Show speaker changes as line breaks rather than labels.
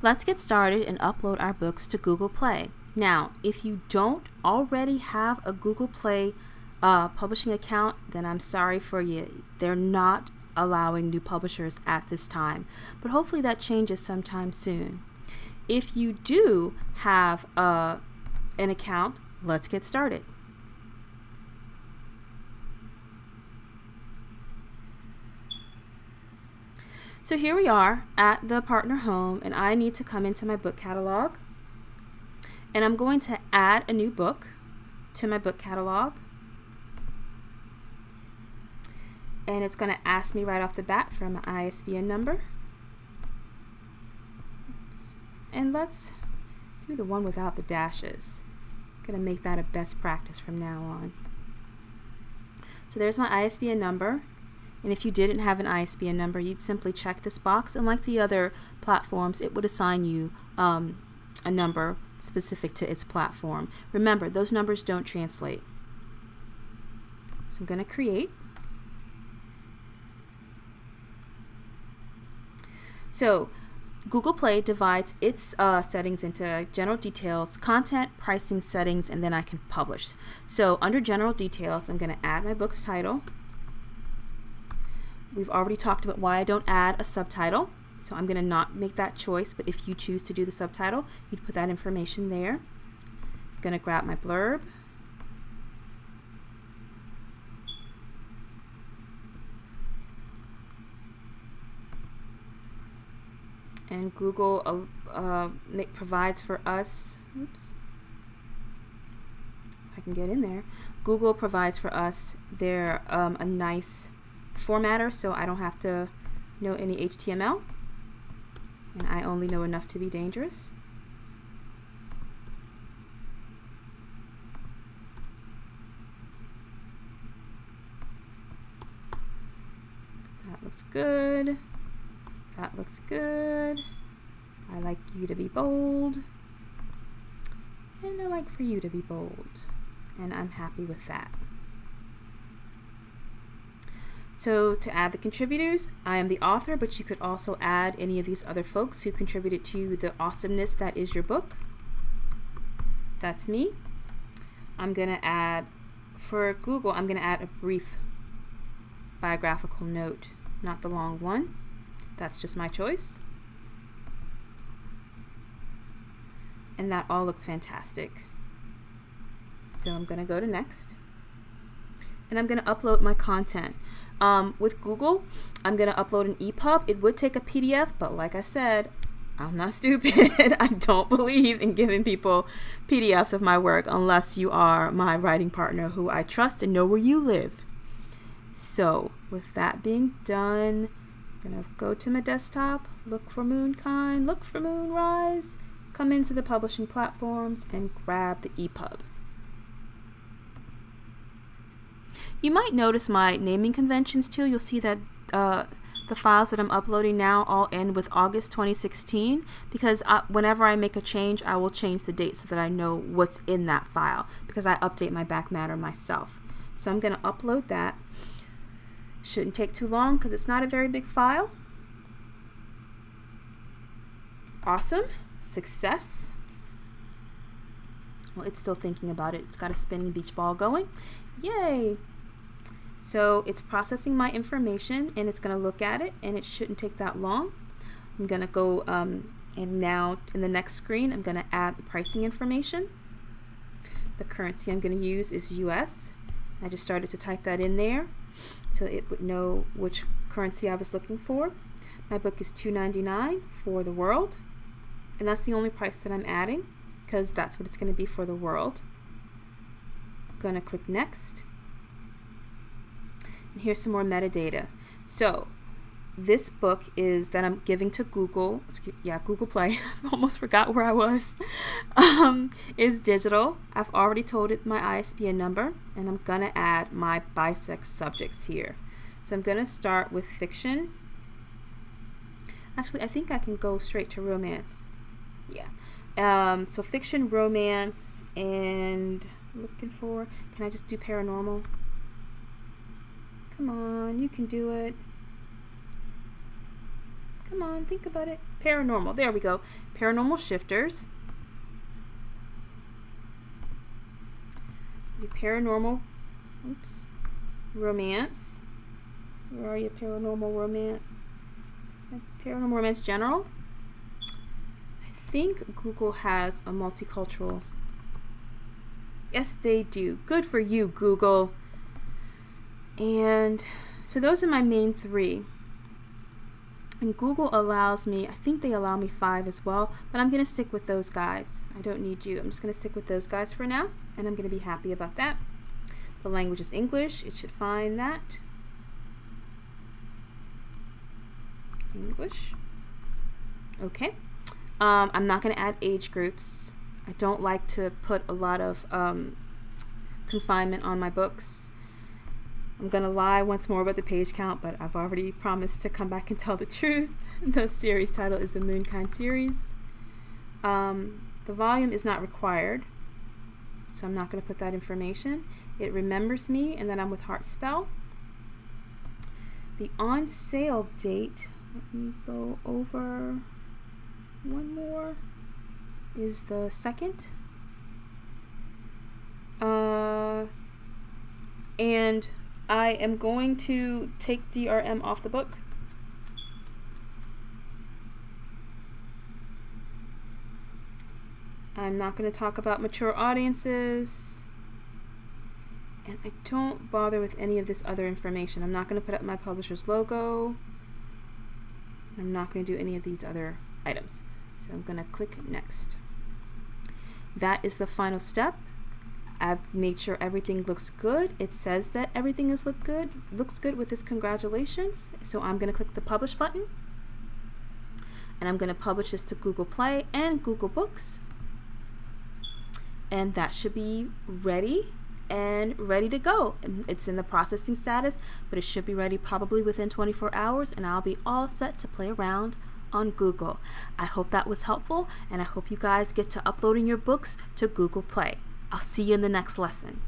Let's get started and upload our books to Google Play. Now, if you don't already have a Google Play publishing account, then I'm sorry for you. They're not allowing new publishers at this time, but hopefully that changes sometime soon. If you do have an account, let's get started. So here we are at the partner home, and I need to come into my book catalog, and I'm going to add a new book to my book catalog, and it's going to ask me right off the bat for my ISBN number. And let's do the one without the dashes. I'm going to make that a best practice from now on. So there's my ISBN number. And if you didn't have an ISBN number, you'd simply check this box, and like the other platforms, it would assign you a number specific to its platform. Remember, those numbers don't translate. So I'm going to create. So Google Play divides its settings into general details, content, pricing, settings, and then I can publish. So under general details, I'm going to add my book's title. We've already talked about why I don't add a subtitle, so I'm going to not make that choice, but if you choose to do the subtitle, you'd put that information there. I'm going to grab my blurb. And Google provides for us, oops, if I can get in there, Google provides for us a nice formatter, so I don't have to know any HTML, and I only know enough to be dangerous. That looks good. That looks good. I like you to be bold, and I like for you to be bold, and I'm happy with that. So to add the contributors, I am the author, but you could also add any of these other folks who contributed to the awesomeness that is your book. That's me. I'm going to add, for Google, I'm going to add a brief biographical note, not the long one. That's just my choice. And that all looks fantastic. So I'm going to go to next. And I'm going to upload my content. With Google, I'm going to upload an Epub. It would take a PDF, but like I said, I'm not stupid. I don't believe in giving people PDFs of my work unless you are my writing partner who I trust and know where you live. So with that being done, I'm going to go to my desktop, look for Moonkind, look for Moonrise, come into the publishing platforms, and grab the Epub. You might notice my naming conventions too. You'll see that the files that I'm uploading now all end with August 2016 because whenever I make a change, I will change the date so that I know what's in that file because I update my back matter myself. So I'm going to upload that. Shouldn't take too long because it's not a very big file. Awesome. Success. Well, it's still thinking about it. It's got a spinning beach ball going. Yay! So it's processing my information and it's going to look at it, and it shouldn't take that long. I'm going to go and now in the next screen I'm going to add the pricing information. The currency I'm going to use is US. I just started to type that in there so it would know which currency I was looking for. My book is $2.99 for the world, and that's the only price that I'm adding because that's what it's going to be for the world. I'm going to click next. And here's some more metadata. So this book is that I'm giving to Google, Google Play, I almost forgot where I was, is digital. I've already told it my ISBN number, and I'm going to add my bisex subjects here. So I'm going to start with fiction. Actually, I think I can go straight to romance. Yeah. So fiction, romance, and looking for, can I just do paranormal? Come on, you can do it. Come on, think about it. Paranormal. There we go. Paranormal shifters. Your paranormal, oops, romance. Where are you, paranormal romance? That's paranormal romance general. I think Google has a multicultural. Yes, they do. Good for you, Google. And so those are my main 3. And Google allows me, I think they allow me 5 as well, but I'm going to stick with those guys. I don't need you. I'm just going to stick with those guys for now, and I'm going to be happy about that. The language is English. It should find that. English. Okay. I'm not going to add age groups. I don't like to put a lot of confinement on my books. I'm going to lie once more about the page count, but I've already promised to come back and tell the truth. The series title is the Moonkind series. The volume is not required, so I'm not going to put that information. It remembers me, and then I'm with Heartspell. The on sale date, let me go over one more, is the 2nd. And I am going to take DRM off the book. I'm not going to talk about mature audiences. And I don't bother with any of this other information. I'm not going to put up my publisher's logo. I'm not going to do any of these other items. So I'm going to click next. That is the final step. I've made sure everything looks good. It says that everything is looks good with this congratulations. So I'm going to click the publish button. And I'm going to publish this to Google Play and Google Books. And that should be ready and ready to go. And it's in the processing status, but it should be ready probably within 24 hours, and I'll be all set to play around on Google. I hope that was helpful, and I hope you guys get to uploading your books to Google Play. I'll see you in the next lesson.